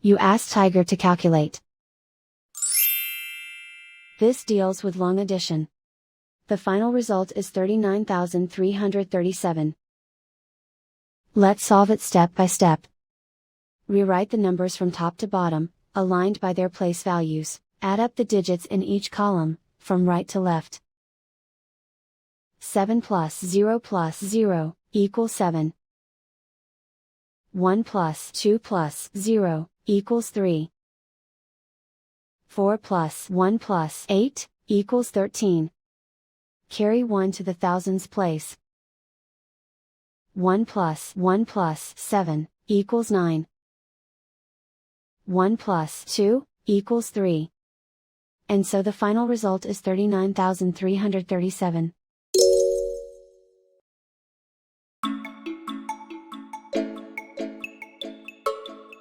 You ask Tiger to calculate. This deals with long addition. The final result is 39,337. Let's solve it step by step. Rewrite the numbers from top to bottom, aligned by their place values. Add up the digits in each column, from right to left. 7 plus 0 equals 7. 1 plus 2 plus 0 equals 3. 4 plus 1 plus 8 equals 13. Carry 1 to the thousands place. 1 plus 7 equals 9. 1 plus 2 equals 3. And so the final result is 39,337.